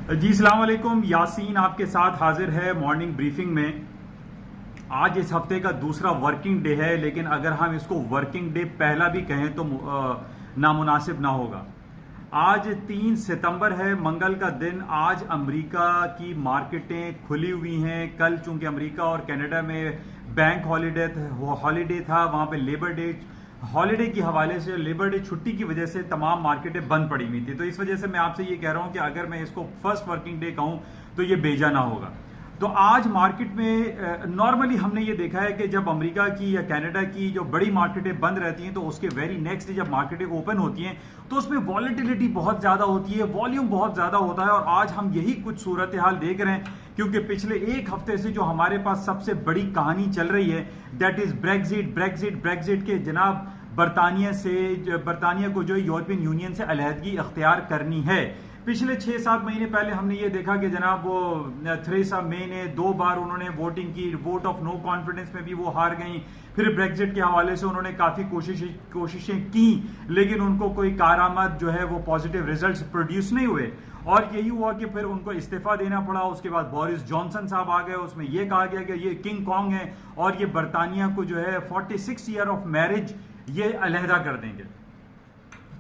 जी अस्सलाम वालेकुम। यासीन आपके साथ हाजिर है मॉर्निंग ब्रीफिंग में। आज इस हफ्ते का दूसरा वर्किंग डे है, लेकिन अगर हम इसको वर्किंग डे पहला भी कहें तो नामुनासिब ना होगा। आज 3 सितंबर है, मंगल का दिन। आज अमेरिका की मार्केटें खुली हुई हैं। कल चूंकि अमेरिका और कनाडा में बैंक हॉलीडे था, वहां पे लेबर डे हॉलीडे के हवाले से, लेबर डे छुट्टी की वजह से तमाम मार्केटें बंद पड़ी हुई थी। तो इस वजह से मैं आपसे ये कह रहा हूं कि अगर मैं इसको फर्स्ट वर्किंग डे कहूं तो ये बेजा ना होगा। तो आज मार्केट में नॉर्मली हमने ये देखा है कि जब अमेरिका की या कनाडा की जो बड़ी मार्केटें बंद रहती हैं तो उसके वेरी नेक्स्ट डे जब मार्केटें ओपन होती हैं तो उसमें वॉलेटिलिटी बहुत ज्यादा होती है, वॉल्यूम बहुत ज्यादा होता है। और आज हम यही कुछ सूरत हाल देख रहे हैं, क्योंकि पिछले एक हफ्ते से जो हमारे पास सबसे बड़ी कहानी चल रही है that is Brexit Brexit Brexit के जनाब बरतानिया को जो यूरोपियन यूनियन से अलहदगी अख्तियार करनी है। पिछले 6-7 महीने पहले हमने ये देखा कि जनाब वो थेरेसा मे ने 2 बार उन्होंने वोटिंग की, वोट ऑफ नो कॉन्फिडेंस में भी वो हार गई। फिर ब्रेक्जिट के हवाले से उन्होंने काफी कोशिशें की, लेकिन उनको कोई कारआमद जो है वो पॉजिटिव रिजल्ट्स प्रोड्यूस नहीं हुए। और यही हुआ कि फिर उनको इस्तीफा देना पड़ा। उसके बाद बोरिस जॉनसन साहब आ गए, उसमें यह कहा गया कि ये किंग कॉन्ग है और ये बरतानिया को जो है 46 ईयर ऑफ मैरिज ये अलहदा कर देंगे।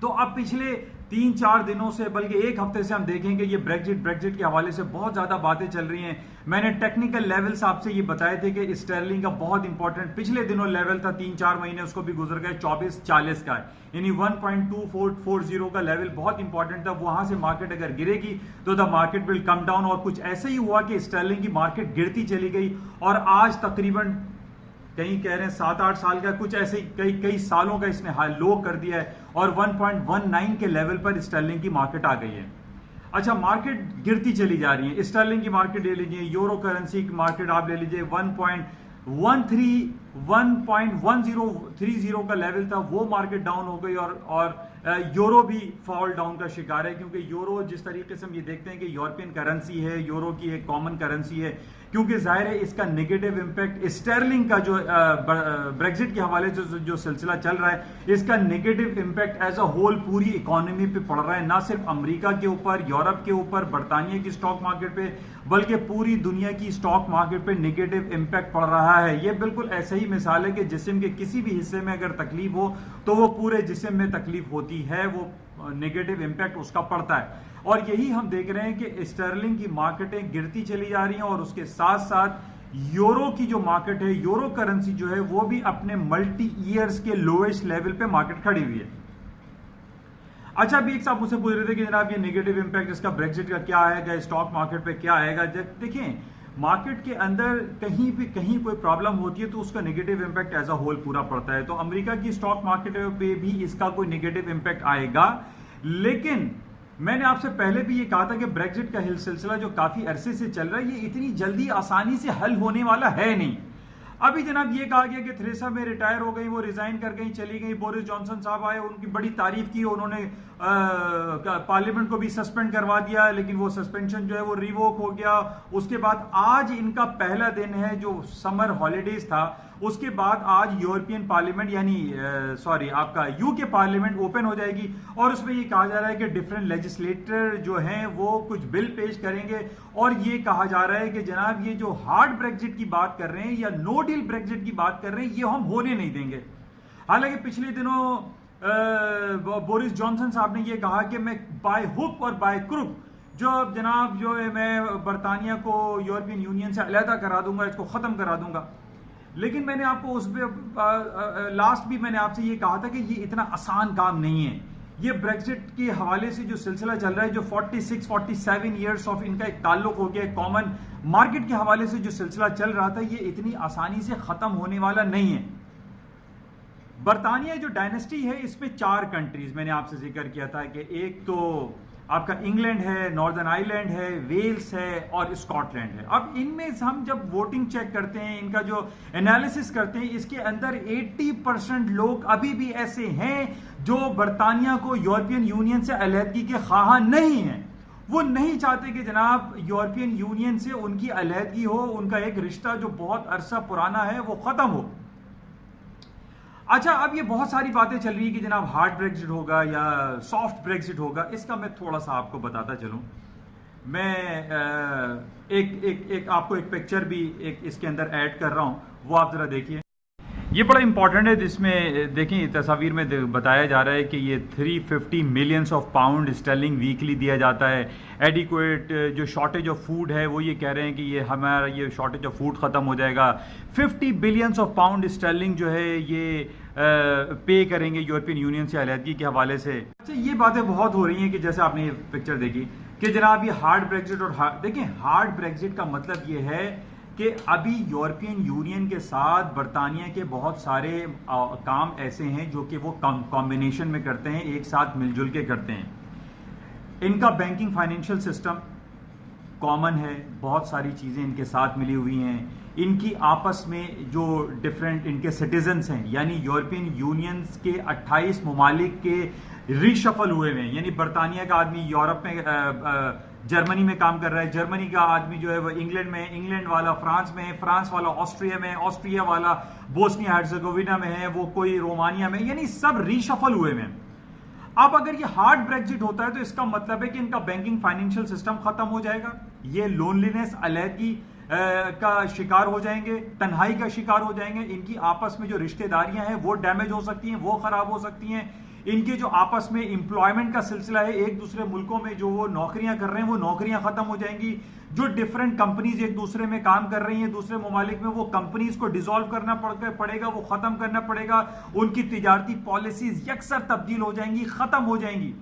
तो अब पिछले 3-4 दिनों से, बल्कि एक हफ्ते से हम देखेंगे ये ब्रेक्जिट के हवाले से बहुत ज्यादा बातें चल रही हैं। मैंने टेक्निकल लेवल्स आपसे ये बताए थे कि स्टर्लिंग का बहुत इंपॉर्टेंट पिछले दिनों लेवल था, 3-4 महीने उसको भी गुजर गए, 24-40 का, यानी 1.2440 का लेवल बहुत इंपॉर्टेंट था। वहां से मार्केट अगर गिरेगी तो the market will come down. और कुछ ऐसे ही हुआ कि स्टर्लिंग की मार्केट गिरती चली गई और आज तकरीबन कहीं कह रहे हैं 7-8 साल का, कुछ ऐसे कई सालों का इसने लो कर दिया है और 1.19 के लेवल पर स्टर्लिंग की मार्केट आ गई है। अच्छा, मार्केट गिरती चली जा रही है। स्टर्लिंग की मार्केट ले लीजिए, यूरो करेंसी की मार्केट आप ले लीजिए, 1.1030 का लेवल था, वो मार्केट डाउन हो गई। और यूरो भी फॉल डाउन का शिकार है, क्योंकि यूरो जिस तरीके से हम ये देखते हैं कि यूरोपियन करेंसी है, यूरो की एक कॉमन करेंसी है, क्योंकि जाहिर है इसका नेगेटिव इंपैक्ट स्टर्लिंग का जो ब्रेक्जिट के हवाले से जो सिलसिला चल रहा है, इसका negative impact as a whole पूरी इकोनॉमी पे पड़ रहा है, ना सिर्फ अमेरिका के ऊपर, यूरोप के ऊपर, बरतानिया की स्टॉक मार्केट पे, बल्कि पूरी दुनिया की स्टॉक मार्केट पे नेगेटिव इंपैक्ट पड़ रहा है। ये बिल्कुल ऐसे ही मिसाल है कि जिस्म के किसी भी हिस्से में अगर तकलीफ हो तो वो पूरे जिस्म में तकलीफ होती है, वो नेगेटिव इंपैक्ट उसका पड़ता है। और यही हम देख रहे हैं कि स्टर्लिंग की मार्केटें गिरती चली जा रही हैं और उसके साथ साथ यूरो की जो मार्केट है, यूरो करेंसी जो है, वो भी अपने मल्टी ईयर्स के लोएस्ट लेवल पे मार्केट खड़ी हुई है। अच्छा, अभी एक साहब मुझसे पूछ रहे थे कि जनाब ये नेगेटिव इंपैक्ट इसका ब्रेक्जिट का क्या आएगा, स्टॉक मार्केट पे क्या आएगा। देखें, मार्केट के अंदर कहीं कोई प्रॉब्लम होती है तो उसका negative impact as a whole पूरा पड़ता है। तो अमेरिका की स्टॉक मार्केट पे भी इसका कोई नेगेटिव इंपैक्ट आएगा। लेकिन मैंने आपसे पहले भी ये कहा था कि ब्रेक्जिट का सिलसिला जो काफी अरसे से चल रहा है, ये इतनी जल्दी आसानी से हल होने वाला है नहीं। अभी जनाब ये कहा गया कि थेरेसा मे रिटायर हो गई, वो रिजाइन कर गई, चली गई। बोरिस जॉनसन साहब आए, उनकी बड़ी तारीफ की, उन्होंने पार्लियामेंट को भी सस्पेंड करवा दिया, लेकिन वो सस्पेंशन जो है वो रिवोक हो गया। उसके बाद आज इनका पहला दिन है जो समर हॉलीडेज था, उसके बाद आज यूरोपियन पार्लियामेंट यानी आपका यूके पार्लियामेंट ओपन हो जाएगी और उसमें ये कहा जा रहा है कि डिफरेंट लेजिस्लेटर जो हैं वो कुछ बिल पेश करेंगे। और ये कहा जा रहा है कि जनाब ये जो हार्ड ब्रेक्जिट की बात कर रहे हैं या नो डील ब्रेक्जिट की बात कर रहे हैं, ये हम होने नहीं देंगे। हालांकि पिछले दिनों बोरिस जॉनसन साहब ने ये कहा कि मैं बाय हुक और बाय क्रुक जो है मैं बरतानिया को यूरोपियन यूनियन से अलहदा करा दूंगा, इसको खत्म करा दूंगा। लेकिन मैंने आपको उस पे लास्ट भी मैंने आपसे ये कहा था कि ये इतना आसान काम नहीं है। ये ब्रेक्जिट के हवाले से जो सिलसिला चल रहा है, जो 46-47 ईयर्स ऑफ इनका एक ताल्लुक हो गया, कॉमन मार्केट के हवाले से जो सिलसिला चल रहा था, ये इतनी आसानी से खत्म होने वाला नहीं है। बरतानिया जो डायनेस्टी है, इस पे 4 कंट्रीज मैंने आपसे जिक्र किया था कि एक तो आपका इंग्लैंड है, नॉर्दर्न आयरलैंड है, वेल्स है और स्कॉटलैंड है। अब इनमें हम जब वोटिंग चेक करते हैं, इनका जो एनालिसिस करते हैं, इसके अंदर 80% लोग अभी भी ऐसे हैं जो बरतानिया को यूरोपियन यूनियन से अलहदगी के ख्वाह नहीं हैं। वो नहीं चाहते कि जनाब यूरोपियन यूनियन से उनकी अलहदगी हो, उनका एक रिश्ता जो बहुत अरसा पुराना है वो खत्म हो। अच्छा, अब ये बहुत सारी बातें चल रही है कि जनाब हार्ड ब्रेक्जिट होगा या सॉफ्ट ब्रेक्जिट होगा। इसका मैं थोड़ा सा आपको बताता चलूं। मैं एक आपको एक पिक्चर भी एक इसके अंदर ऐड कर रहा हूं, वो आप जरा देखिए। ये बड़ा इंपॉर्टेंट है, जिसमें देखिए तस्वीर में बताया जा रहा है कि ये 350 millions of pound Stirling weekly दिया जाता है। एडिक्वेट जो शॉर्टेज ऑफ फूड है वो ये कह रहे हैं कि ये हमारा ये शॉर्टेज ऑफ फूड ख़त्म हो जाएगा। 50 बिलियंस ऑफ पाउंड स्टर्लिंग जो है ये पे करेंगे यूरोपियन यूनियन से अलहदगी के हवाले से। अच्छा, ये बातें बहुत हो रही हैं कि जैसे आपने ये पिक्चर देखी कि जनाब ये हार्ड ब्रेग्जिट और देखिए हार्ड ब्रेग्जिट का मतलब ये है कि अभी यूरोपियन यूनियन के साथ बरतानिया के बहुत सारे काम ऐसे हैं जो कि वो कॉम्बिनेशन में करते हैं, एक साथ मिलजुल के करते हैं। इनका बैंकिंग फाइनेंशियल सिस्टम कॉमन है, बहुत सारी चीज़ें इनके साथ मिली हुई हैं। इनकी आपस में जो डिफरेंट इनके सिटीजन्स हैं, यानी यूरोपियन यूनियन के 28 ममालिक के रीशफल हुए हैं, यानी बरतानिया का आदमी यूरोप में जर्मनी में काम कर रहा है, जर्मनी का आदमी जो है वो इंग्लैंड में, इंग्लैंड वाला फ्रांस में है, फ्रांस वाला ऑस्ट्रिया में, ऑस्ट्रिया वाला बोस्निया हर्जेगोविना में है, वो कोई रोमानिया में, यानी सब रीशफल हुए हैं। अब अगर ये हार्ड ब्रेग्जिट होता है तो इसका मतलब है कि इनका बैंकिंग फाइनेंशियल सिस्टम खत्म हो जाएगा, ये लोनलीनेस अलहदगी का शिकार हो जाएंगे, तन्हाई का शिकार हो जाएंगे, इनकी आपस में जो रिश्तेदारियां हैं वो डैमेज हो सकती हैं, वो खराब हो सकती हैं। इनके जो आपस में एम्प्लॉयमेंट का सिलसिला है, एक दूसरे मुल्कों में जो वो नौकरियां कर रहे हैं वो नौकरियां खत्म हो जाएंगी। जो डिफरेंट कंपनीज एक दूसरे में काम कर रही हैं दूसरे ममालिक में, वो कंपनीज को डिसॉल्व करना पड़ेगा, वो खत्म करना पड़ेगा। उनकी तिजारती पॉलिसीज यकसर तब्दील हो जाएंगी, खत्म हो जाएंगी।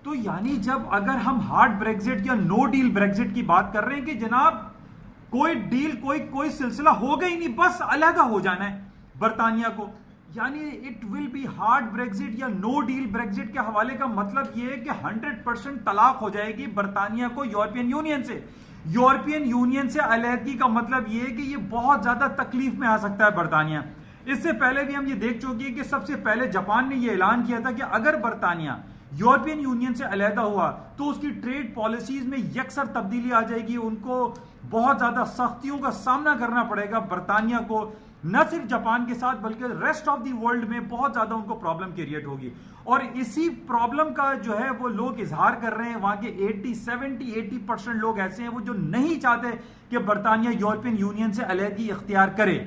तो यानी जब अगर हम हार्ड ब्रेग्जिट या नो डील ब्रेग्जिट की बात कर रहे हैं कि जनाब कोई डील कोई सिलसिला होगा ही नहीं, बस अलग हो जाना है बरतानिया को, यानी it will be hard Brexit या नो डील ब्रेग्जिट के हवाले का मतलब यह है कि 100% तलाक हो जाएगी बरतानिया को यूरोपियन यूनियन से। यूरोपियन यूनियन से अलहदगी का मतलब यह है कि यह बहुत ज्यादा तकलीफ में आ सकता है बरतानिया। इससे पहले भी हम ये देख चुके हैं कि सबसे पहले जापान ने यह ऐलान किया था कि अगर बरतानिया यूरोपियन यूनियन से अलहदा हुआ तो उसकी ट्रेड पॉलिसीज में यकसर तब्दीली आ जाएगी, उनको बहुत ज्यादा सख्तियों का सामना करना पड़ेगा बरतानिया को, न सिर्फ जापान के साथ बल्कि रेस्ट ऑफ द वर्ल्ड में बहुत ज्यादा उनको प्रॉब्लम क्रिएट होगी। और इसी प्रॉब्लम का जो है वो लोग इजहार कर रहे हैं, वहां के 80% लोग ऐसे हैं वो जो नहीं चाहते कि बरतानिया यूरोपियन यूनियन से अलहदगी इख्तियार करे।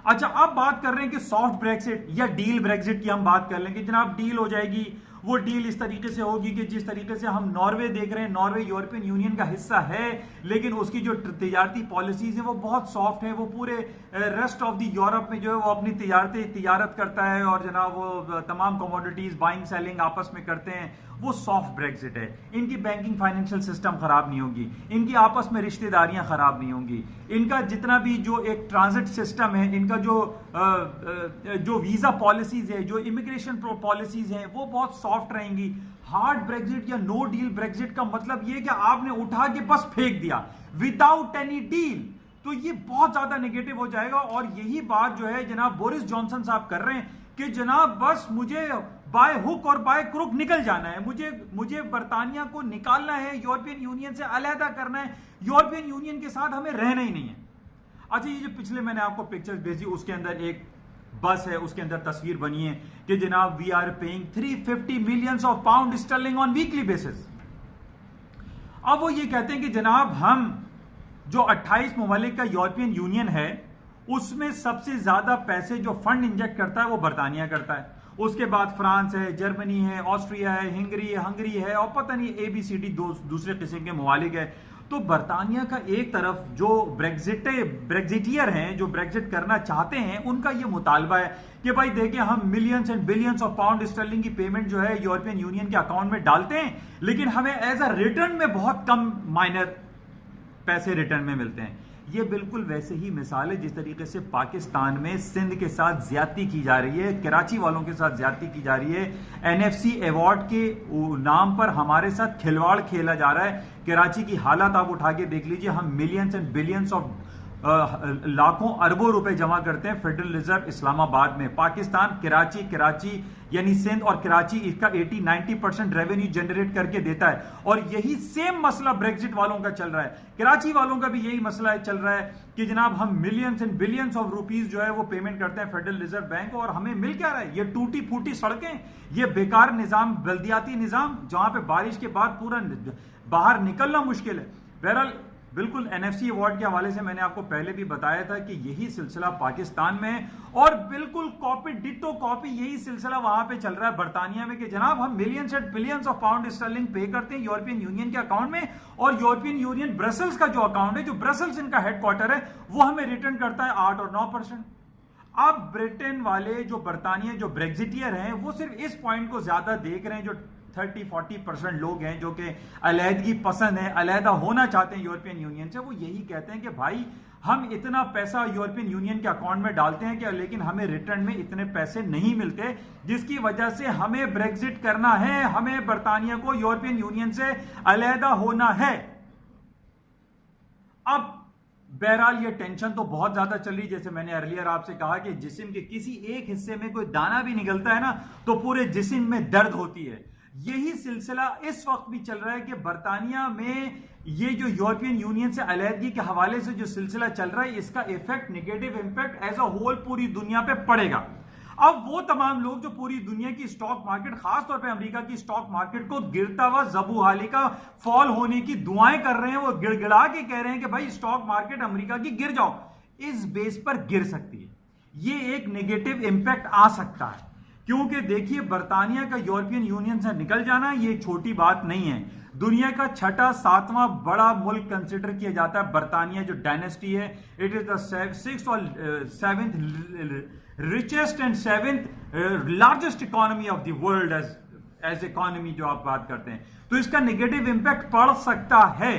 अच्छा, अब बात कर रहे हैं कि सॉफ्ट ब्रेक्सिट या डील ब्रेक्सिट की हम बात कर लेंगे। जनाब डील हो जाएगी, वो डील इस तरीके से होगी कि जिस तरीके से हम नॉर्वे देख रहे हैं, नॉर्वे यूरोपियन यूनियन का हिस्सा है लेकिन उसकी जो तिजारती पॉलिसीज है वो बहुत सॉफ्ट है, वो पूरे रेस्ट ऑफ द यूरोप में जो है वो अपनी तिजारत करता है और जनाब वो तमाम कमोडिटीज बाइंग सेलिंग आपस में करते हैं, वो सॉफ्ट ब्रेक्सिट है। इनकी बैंकिंग फाइनेंशियल सिस्टम खराब नहीं होगी, इनकी आपस में रिश्तेदारियां खराब नहीं होंगी, इनका जितना भी जो एक ट्रांजिट सिस्टम है, इनका जो वीजा पॉलिसीज है, जो इमिग्रेशन पॉलिसीज हैं वो बहुत सॉफ्ट रहेंगी। हार्ड ब्रेक्सिट या नो डील ब्रेक्सिट का मतलब ये कि आपने उठा के बस फेंक दिया विदाउट एनी डील, तो ये बहुत ज्यादा नेगेटिव हो जाएगा। और यही बात जो है जनाब बोरिस जॉनसन साहब कर रहे हैं कि जनाब बस मुझे बाय हुक और बाय क्रुक निकल जाना है, मुझे बरतानिया को निकालना है, यूरोपियन यूनियन से अलहदा करना है, यूरोपियन यूनियन के साथ हमें रहना ही नहीं है। अच्छा, ये जो पिछले मैंने आपको पिक्चर्स भेजी उसके अंदर एक बस है, उसके अंदर तस्वीर बनी है कि जनाब we are paying 350 millions of pound sterling on weekly basis. अब वो ये कहते हैं कि जनाब हम जो 28 ममालिक का यूरोपियन यूनियन है उसमें सबसे ज्यादा पैसे जो फंड इंजेक्ट करता है वो बरतानिया करता है, उसके बाद फ्रांस है, जर्मनी है, ऑस्ट्रिया है, हंगरी है और पता नहीं ABCD दूसरे किस्म के ममालिक है। तो बरतानिया का एक तरफ जो ब्रेक्जिटियर हैं, जो ब्रेक्जिट करना चाहते हैं, उनका ये मुतालबा है कि भाई देखिए हम millions and billions of pound Stirling की पेमेंट जो है यूरोपियन यूनियन के अकाउंट में डालते हैं लेकिन हमें एज अ रिटर्न में बहुत कम माइनर पैसे रिटर्न में मिलते हैं। ये बिल्कुल वैसे ही मिसाल है जिस तरीके से पाकिस्तान में सिंध के साथ ज्यादती की जा रही है, कराची वालों के साथ ज्यादती की जा रही है, NFC अवार्ड के नाम पर हमारे साथ खिलवाड़ खेला जा रहा है। कराची की हालत आप उठा के देख लीजिए, हम मिलियंस एंड बिलियंस ऑफ लाखों अरबों रुपए जमा करते हैं फेडरल रिजर्व इस्लामाबाद में। पाकिस्तान कराची यानी सिंध और कराची इसका 80-90% रेवेन्यू जनरेट करके देता है। और यही सेम मसला ब्रेक्जिट वालों का चल रहा है, कराची वालों का भी यही मसला चल रहा है कि जनाब हम millions and billions of rupees जो है वो पेमेंट करते हैं फेडरल रिजर्व बैंक को और हमें मिल क्या रहा है? ये टूटी फूटी सड़कें, ये बेकार निजाम, बल्दियाती निजाम जहां पे बारिश के बाद पूरा बाहर निकलना मुश्किल है। बहरहाल बिल्कुल एनएफसी अवार्ड के हवाले से मैंने आपको पहले भी बताया था कि यही सिलसिला पाकिस्तान में है और बिल्कुल कॉपी डिट्टो कॉपी यही सिलसिला वहां पे चल रहा है बरतानिया में कि जनाब हम millions and billions of pound Stirling पे करते हैं यूरोपियन यूनियन के अकाउंट में, और यूरोपियन यूनियन ब्रसल्स का जो अकाउंट है, जो ब्रसल्स इनका हेडक्वार्टर है, वो हमें रिटर्न करता है 8 और 9%। अब ब्रिटेन वाले जो बरतानिया जो ब्रेग्जिटियर हैं वो सिर्फ इस पॉइंट को ज्यादा देख रहे हैं, जो 30-40% लोग हैं जो कि अलहदगी पसंद है, अलहदा होना चाहते हैं यूरोपियन यूनियन से, वो यही कहते हैं कि भाई हम इतना पैसा यूरोपियन यूनियन के अकाउंट में डालते हैं कि लेकिन हमें रिटर्न में इतने पैसे नहीं मिलते, जिसकी वजह से हमें ब्रेग्जिट करना है, हमें बरतानिया को यूरोपियन यूनियन से अलहदा होना है। अब बहरहाल ये टेंशन तो बहुत ज्यादा चल रही, जैसे मैंने अर्लियर आपसे कहा कि जिस्म के किसी एक हिस्से में कोई दाना भी निकलता है ना तो पूरे जिस्म में दर्द होती है। यही सिलसिला इस वक्त भी चल रहा है कि बरतानिया में ये जो यूरोपियन यूनियन से अलहदगी के हवाले से जो सिलसिला चल रहा है, इसका effect, negative impact as a whole पूरी दुनिया पे पड़ेगा। अब वो तमाम लोग जो पूरी दुनिया की स्टॉक मार्केट, खासतौर पे अमेरिका की स्टॉक मार्केट को गिरता हुआ जबूहाली का फॉल होने की दुआएं कर रहे हैं, वो गिड़गिड़ा के कह रहे हैं कि भाई स्टॉक मार्केट अमेरिका की गिर जाओ, इस बेस पर गिर सकती है। ये एक नेगेटिव इंपैक्ट आ सकता है, क्योंकि देखिए बरतानिया का यूरोपियन यूनियन से निकल जाना ये छोटी बात नहीं है। दुनिया का छठा 7वां बड़ा मुल्क कंसिडर किया जाता है बरतानिया जो डायनेस्टी है। इट इज द 6th और 7th richest and 7th largest economy of the world as economy जो आप बात करते हैं, तो इसका नेगेटिव इंपैक्ट पड़ सकता है।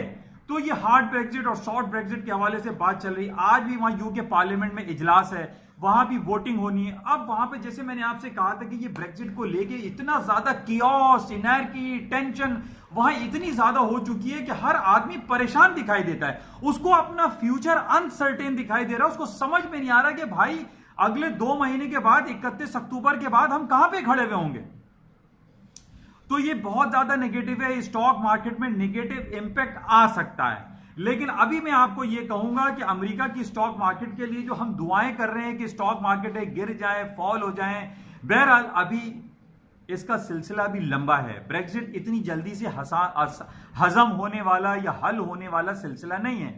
तो ये हार्ड ब्रेग्जिट और सॉफ्ट ब्रेग्जिट के हवाले से बात चल रही है। आज भी वहां यूके पार्लियामेंट में इजलास है, वहां भी वोटिंग होनी है। अब वहां पे जैसे मैंने आपसे कहा था कि ये ब्रेग्जिट को लेके इतना ज्यादा कियोस, एनर्जी, टेंशन वहां इतनी ज्यादा हो चुकी है कि हर आदमी परेशान दिखाई देता है, उसको अपना फ्यूचर अनसर्टेन दिखाई दे रहा है, उसको समझ में नहीं आ रहा कि भाई अगले 2 महीने के बाद 31 अक्टूबर के बाद हम कहां पे खड़े हुए होंगे। तो ये बहुत ज्यादा नेगेटिव है, स्टॉक मार्केट में नेगेटिव इंपैक्ट आ सकता है। लेकिन अभी मैं आपको यह कहूंगा कि अमेरिका की स्टॉक मार्केट के लिए जो हम दुआएं कर रहे हैं कि स्टॉक मार्केट गिर जाए, फॉल हो जाए, बहरहाल अभी इसका सिलसिला भी लंबा है। ब्रेग्जिट इतनी जल्दी से हजम होने वाला या हल होने वाला सिलसिला नहीं है।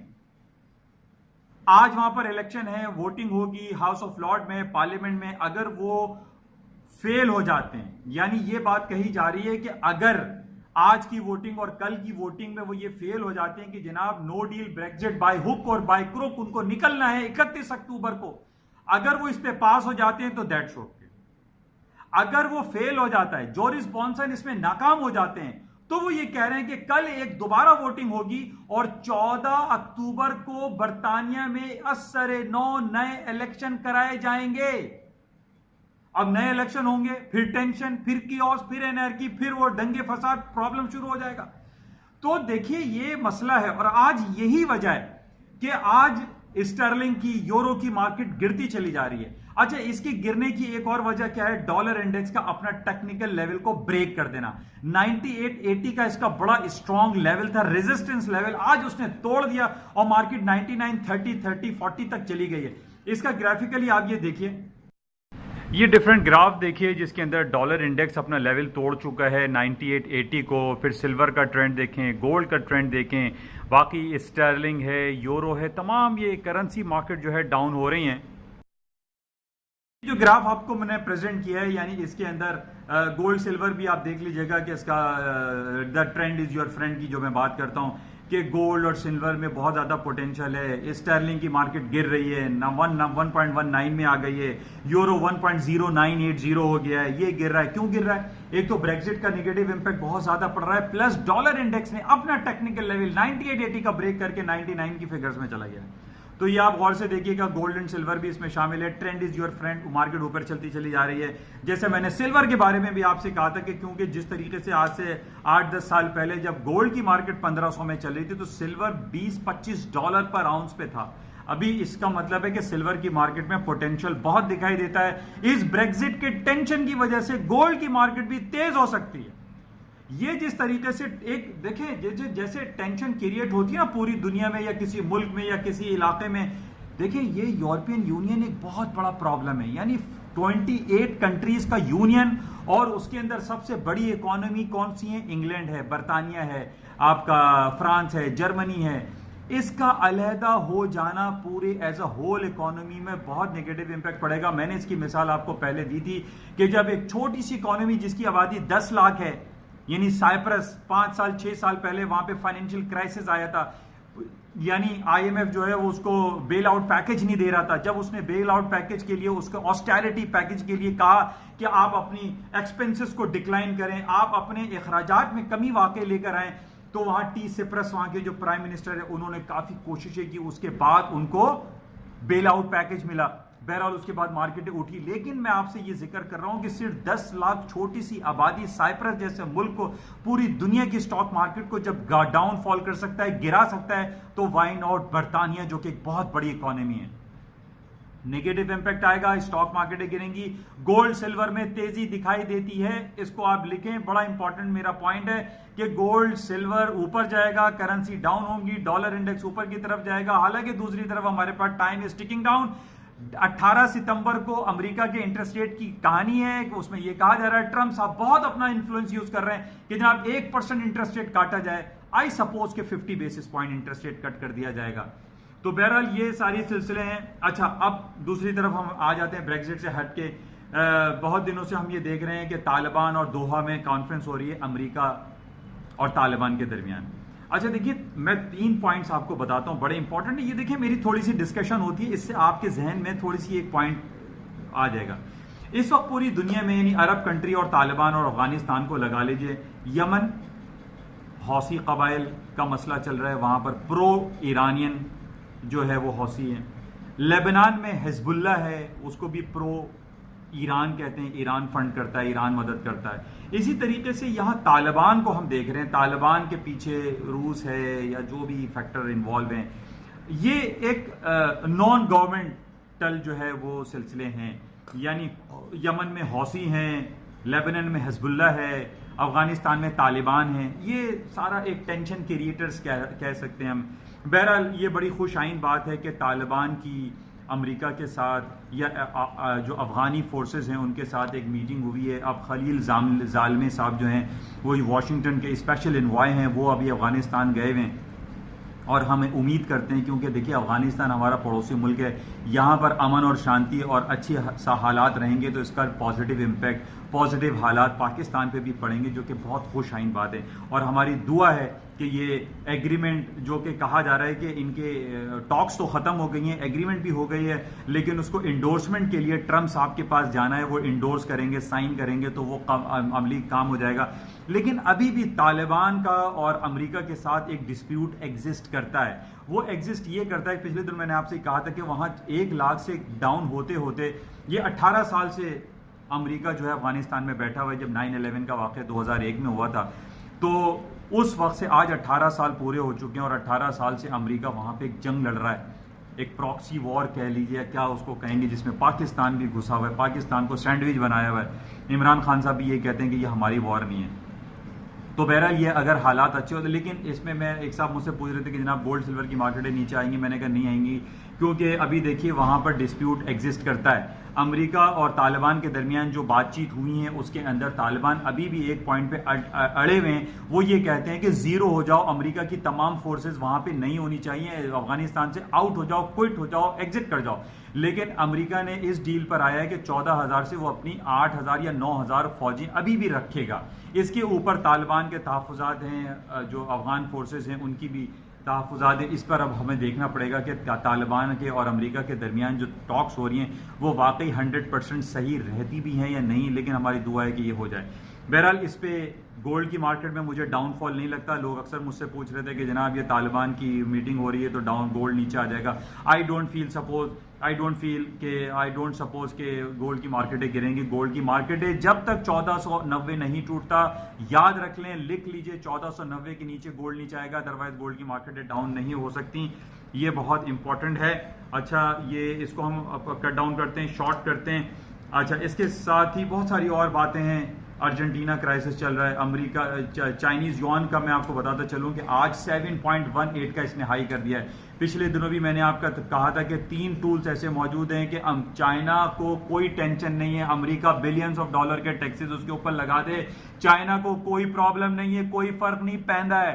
आज वहां पर इलेक्शन है, वोटिंग होगी हाउस ऑफ लॉर्ड में, पार्लियामेंट में। अगर वो फेल हो जाते हैं, यानी ये बात कही जा रही है कि अगर आज की वोटिंग और कल की वोटिंग में वो ये फेल हो जाते हैं कि जनाब no deal Brexit by hook और बाय क्रुक, उनको निकलना है 31 अक्टूबर को, अगर वो इस पे पास हो जाते हैं तो दैट्स ओके। अगर वो फेल हो जाता है, जोरिस जॉनसन इसमें नाकाम हो जाते हैं, तो वो ये कह रहे हैं कि कल एक दोबारा वोटिंग होगी और 14 अक्टूबर को बरतानिया में असरे 9 नए इलेक्शन कराए जाएंगे। अब नए इलेक्शन होंगे, फिर टेंशन, फिर कियोस, फिर एनर्जी, फिर वो दंगे फसाद, प्रॉब्लम शुरू हो जाएगा। तो देखिए ये मसला है, और आज यही वजह है कि आज स्टर्लिंग की, यूरो की मार्केट गिरती चली जा रही है। अच्छा, इसकी गिरने की एक और वजह क्या है? डॉलर इंडेक्स का अपना टेक्निकल लेवल को ब्रेक कर देना। 9880 का इसका बड़ा स्ट्रॉन्ग लेवल था, रेजिस्टेंस लेवल, आज उसने तोड़ दिया और मार्केट 99, 30, 30, 40 तक चली गई है। इसका ग्राफिकली आप ये देखिए, ये डिफरेंट ग्राफ देखिए जिसके अंदर डॉलर इंडेक्स अपना लेवल तोड़ चुका है 9880 को। फिर सिल्वर का ट्रेंड देखें, गोल्ड का ट्रेंड देखें, बाकी स्टर्लिंग है, यूरो है, तमाम ये करेंसी मार्केट जो है डाउन हो रही हैं। जो ग्राफ आपको मैंने प्रेजेंट किया है, यानी इसके अंदर गोल्ड सिल्वर भी आप देख लीजिएगा कि इसका the trend is your friend की जो मैं बात करता हूं कि गोल्ड और सिल्वर में बहुत ज्यादा पोटेंशियल है। स्टर्लिंग की मार्केट गिर रही है, 1.19 में आ गई है, यूरो 1.0980 हो गया है, ये गिर रहा है। क्यों गिर रहा है? एक तो ब्रेग्जिट का नेगेटिव इंपैक्ट बहुत ज्यादा पड़ रहा है, प्लस डॉलर इंडेक्स ने अपना टेक्निकल लेवल 9880 का ब्रेक करके 99 की फिगर्स में चला गया है। तो ये आप गौर से देखिएगा, गोल्ड एंड सिल्वर भी इसमें शामिल है। Trend is your friend, market ऊपर चलती चली जा रही है। जैसे मैंने सिल्वर के बारे में भी आपसे कहा था कि क्योंकि जिस तरीके से आज से 8-10 साल पहले जब गोल्ड की मार्केट 1500 में चल रही थी तो सिल्वर $20-25 पर आउंस पे था। अभी इसका मतलब है कि सिल्वर की मार्केट में पोटेंशियल बहुत दिखाई देता है। इस ब्रेग्जिट के टेंशन की वजह से गोल्ड की मार्केट भी तेज हो सकती है। ये जिस तरीके से एक देखिए, जैसे टेंशन क्रिएट होती है ना पूरी दुनिया में या किसी मुल्क में या किसी इलाके में, देखिए ये यूरोपियन यूनियन एक बहुत बड़ा प्रॉब्लम है। यानी 28 कंट्रीज का यूनियन, और उसके अंदर सबसे बड़ी इकोनॉमी कौन सी है? इंग्लैंड है, बरतानिया है। आपका फ्रांस है, जर्मनी है, इसका अलहदा हो जाना पूरे एज अ होल इकोनॉमी में बहुत नेगेटिव इंपैक्ट पड़ेगा। मैंने इसकी मिसाल आपको पहले दी थी कि जब एक छोटी सी इकोनॉमी जिसकी आबादी 10 लाख है, यानी साइप्रस, 5 साल 6 साल पहले वहां पे फाइनेंशियल क्राइसिस आया था, यानी आईएमएफ जो है वो उसको बेल आउट पैकेज नहीं दे रहा था। जब उसने बेल आउट पैकेज के लिए, उसको ऑस्टेरिटी पैकेज के लिए कहा कि आप अपनी एक्सपेंसेस को डिक्लाइन करें, आप अपने अखराजात में कमी वाकई लेकर आए, तो वहां टी सिप्रस, वहां के जो प्राइम मिनिस्टर है, उन्होंने काफी कोशिशें की, उसके बाद उनको बेल आउट पैकेज मिला। बहरहाल उसके बाद मार्केटें उठी। लेकिन मैं आपसे ये जिक्र कर रहा हूं कि सिर्फ 10 लाख छोटी सी आबादी साइप्रस जैसे मुल्क को, पूरी दुनिया की स्टॉक मार्केट को जब डाउनफॉल कर सकता है, गिरा सकता है, तो वाई नॉट बरतानिया जो कि एक बहुत बड़ी इकोनॉमी है। नेगेटिव इंपैक्ट आएगा, स्टॉक मार्केटें गिरेंगी। गोल्ड सिल्वर में तेजी दिखाई देती है, इसको आप लिखें, बड़ा इंपॉर्टेंट मेरा पॉइंट है कि गोल्ड सिल्वर ऊपर जाएगा, करेंसी डाउन होगी, डॉलर इंडेक्स ऊपर की तरफ जाएगा। हालांकि दूसरी तरफ हमारे पास टाइम इज टिकिंग डाउन। 18 सितंबर को अमेरिका के इंटरेस्ट रेट की कहानी है कि उसमें यह कहा जा रहा है ट्रंप साहब बहुत अपना इन्फ्लुएंस यूज कर रहे हैं कि जनाब 1% इंटरेस्ट रेट काटा जाए। आई सपोज के 50 basis point interest rate cut कर दिया जाएगा। तो बहरहाल ये सारी सिलसिले हैं। अच्छा, अब दूसरी तरफ हम आ जाते हैं ब्रेक्जिट से हट के। बहुत दिनों से हम ये देख रहे हैं कि तालिबान और दोहा में कॉन्फ्रेंस हो रही है अमेरिका और तालिबान के दरमियान। अच्छा देखिए, मैं 3 पॉइंट्स आपको बताता हूं, बड़े इंपॉर्टेंट है ये। देखिए, मेरी थोड़ी सी डिस्कशन होती है, इससे आपके जहन में थोड़ी सी एक पॉइंट आ जाएगा। इस वक्त पूरी दुनिया में, यानी अरब कंट्री और तालिबान और अफगानिस्तान को लगा लीजिए, यमन हौसी कबाइल का मसला चल रहा है, वहां पर प्रो ईरानियन जो है वो हौसी है। लेबनान में हिजबुल्ला है, उसको भी प्रो ईरान कहते हैं, ईरान फंड करता है, ईरान मदद करता है। इसी तरीके से यहां तालिबान को हम देख रहे हैं, तालिबान के पीछे रूस है या जो भी फैक्टर इन्वॉल्व हैं। ये एक नॉन गवर्नमेंटल जो है वो सिलसिले हैं, यानी यमन में हौसी हैं, लेबनान में हिजबुल्ला है, अफगानिस्तान में तालिबान है। ये सारा एक टेंशन क्रिएटर्स कह सकते हैं हम। बहरहाल ये बड़ी खुशाइन बात है कि तालिबान की अमेरिका के साथ या जो अफगानी फोर्सेस हैं उनके साथ एक मीटिंग हुई है। अब खलील ज़ालमी साहब जो हैं वो वाशिंगटन के स्पेशल एनवॉय हैं, वो अभी अफगानिस्तान गए हुए हैं और हमें उम्मीद करते हैं, क्योंकि देखिए अफगानिस्तान हमारा पड़ोसी मुल्क है, यहाँ पर अमन और शांति और अच्छी हालात रहेंगे तो इसका पॉजिटिव इम्पैक्ट, पॉजिटिव हालात पाकिस्तान पे भी पड़ेंगे, जो कि बहुत खुशाइन बात है। और हमारी दुआ है कि ये एग्रीमेंट जो कि कहा जा रहा है कि इनके टॉक्स तो ख़त्म हो गई हैं, एग्रीमेंट भी हो गई है, लेकिन उसको इंडोर्समेंट के लिए ट्रंप साहब के पास जाना है, वो इंडोर्स करेंगे, साइन करेंगे तो वो अमली काम हो जाएगा। लेकिन अभी भी तालिबान का और अमेरिका के साथ एक डिस्प्यूट एग्जिस्ट करता है। वो एग्जिस्ट ये करता है, पिछले दिन मैंने आपसे कहा था कि वहां 1 लाख से डाउन होते होते ये 18 साल से अमेरिका जो है अफगानिस्तान में बैठा हुआ है। जब 9/11 का वाक़या 2001 में हुआ था, तो उस वक्त से आज 18 साल पूरे हो चुके हैं और 18 साल से अमेरिका वहां पे एक जंग लड़ रहा है, एक प्रॉक्सी वॉर कह लीजिए, क्या उसको कहेंगे, जिसमें पाकिस्तान भी घुसा हुआ है, पाकिस्तान को सैंडविच बनाया हुआ है। इमरान खान साहब भी ये कहते हैं कि ये हमारी वॉर नहीं है। तो बहरहाल ये अगर हालात अच्छे होते, लेकिन इसमें मैं एक साहब मुझसे पूछ रहे थे कि जनाब गोल्ड सिल्वर की मार्केटें नीचे आएंगी, मैंने कहा नहीं आएंगी, क्योंकि अभी देखिए वहां पर डिस्प्यूट एग्जिस्ट करता है। अमेरिका और तालिबान के दरमियान जो बातचीत हुई है उसके अंदर तालिबान अभी भी एक पॉइंट पे अड़े हुए हैं। वो ये कहते हैं कि जीरो हो जाओ, अमेरिका की तमाम फोर्सेस वहां पे नहीं होनी चाहिए, अफगानिस्तान से आउट हो जाओ, क्विट हो जाओ, एग्जिट कर जाओ। लेकिन अमेरिका ने इस डील पर आया है कि 14,000 से वो अपनी 8,000 या 9,000 फौजी अभी भी रखेगा। इसके ऊपर तालिबान के तहफ़्फ़ुज़ात हैं, जो अफगान फोर्सेस हैं उनकी भी तहफ़्फ़ुज़ात है। इस पर अब हमें देखना पड़ेगा कि तालिबान के और अमेरिका के दरमियान जो टॉक्स हो रही हैं वो वाकई 100% सही रहती भी हैं या नहीं, लेकिन हमारी दुआ है कि ये हो जाए। बहरहाल इस पे गोल्ड की मार्केट में मुझे डाउनफॉल नहीं लगता। लोग अक्सर मुझसे पूछ रहे थे कि जनाब ये तालिबान की मीटिंग हो रही है तो गोल्ड नीचे आ जाएगा। आई डोंट सपोज के गोल्ड की मार्केटें गिरेंगी। गोल्ड की मार्केटें जब तक 1490 नहीं टूटता, याद रख लें, लिख लीजिए, 1490 के नीचे गोल्ड नीचे आएगा, अदरवाइज गोल्ड की मार्केटें डाउन नहीं हो सकती। ये बहुत इंपॉर्टेंट है। अच्छा, ये इसको हम कट डाउन करते हैं, शॉर्ट करते हैं। अच्छा, इसके साथ ही बहुत सारी और बातें हैं। अर्जेंटीना क्राइसिस चल रहा है, अमेरिका चाइनीज युआन का मैं आपको बताता चलूं कि आज 7.18 का इसने हाई कर दिया है। पिछले दिनों भी मैंने आपका कहा था कि 3 टूल्स ऐसे मौजूद हैं कि चाइना को कोई टेंशन नहीं है, अमेरिका बिलियंस ऑफ डॉलर के टैक्सेस उसके ऊपर लगा दे, चाइना को कोई प्रॉब्लम नहीं है, कोई फर्क नहीं पैदा है।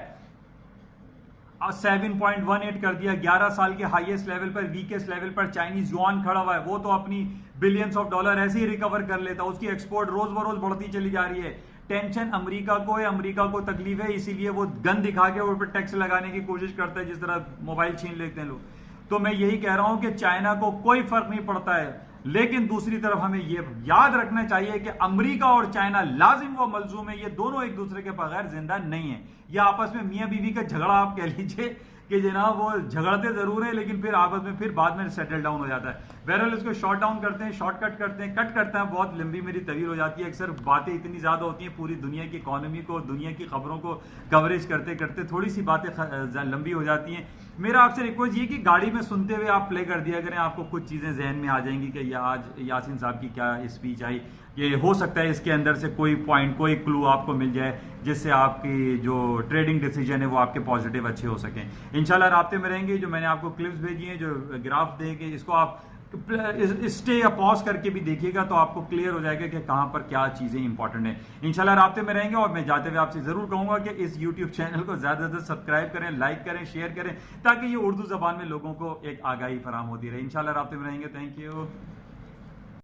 7.18 कर दिया। 11 साल के हाईएस्ट लेवल पर, वीकेस्ट लेवल पर चाइनीज युआन खड़ा हुआ है। वो तो अपनी बिलियंस ऑफ डॉलर ऐसे ही रिकवर कर लेता, उसकी एक्सपोर्ट रोज बरोज बढ़ती चली जा रही है। टेंशन अमेरिका को है, अमेरिका को तकलीफ है, इसीलिए वो गन दिखा के उस पर टैक्स लगाने की कोशिश करता है, जिस तरह मोबाइल छीन लेते हैं लोग। तो मैं यही कह रहा हूं कि चाइना को कोई फर्क नहीं पड़ता है, लेकिन दूसरी तरफ हमें यह याद रखना चाहिए कि अमेरिका और चाइना लाजिम व मलजूम है, ये दोनों एक दूसरे के बगैर जिंदा नहीं है। यह आपस में मियां बीवी का झगड़ा आप कह लीजिए कि जनाब वो झगड़ते जरूर है, लेकिन फिर आपस में फिर बाद में सेटल डाउन हो जाता है। बहरहाल इसको शॉर्ट डाउन करते हैं, शॉर्टकट करते हैं, कट करते हैं, बहुत लंबी मेरी तवील हो जाती है। अक्सर बातें इतनी ज्यादा होती हैं, पूरी दुनिया की इकोनॉमी को, दुनिया की खबरों को कवरेज करते करते थोड़ी सी बातें लंबी हो जाती हैं। मेरा आपसे रिक्वेस्ट ये कि गाड़ी में सुनते हुए आप प्ले कर दिया करें, आपको कुछ चीजें जहन में आ जाएंगी कि आज यासीन साहब की क्या स्पीच आई। ये हो सकता है इसके अंदर से कोई पॉइंट, कोई क्लू आपको मिल जाए, जिससे आपकी जो ट्रेडिंग डिसीजन है वो आपके पॉजिटिव अच्छे हो सकें। इंशाल्लाह राब्ते में रहेंगे। जो मैंने आपको क्लिप्स भेजी हैं, जो ग्राफ देंगे, इसको आप स्टे या पॉज करके भी देखिएगा तो आपको क्लियर हो जाएगा कि कहां पर क्या चीजें इंपॉर्टेंट है। इंशाल्लाह राब्ते में रहेंगे। और मैं जाते हुए आपसे जरूर कहूंगा कि इस यूट्यूब चैनल को ज्यादा से ज्यादा सब्सक्राइब करें, लाइक करें, शेयर करें, ताकि ये उर्दू जबान में लोगों को एक आगाही फराम होती रहे। इंशाल्लाह राब्ते में रहेंगे। Thank you.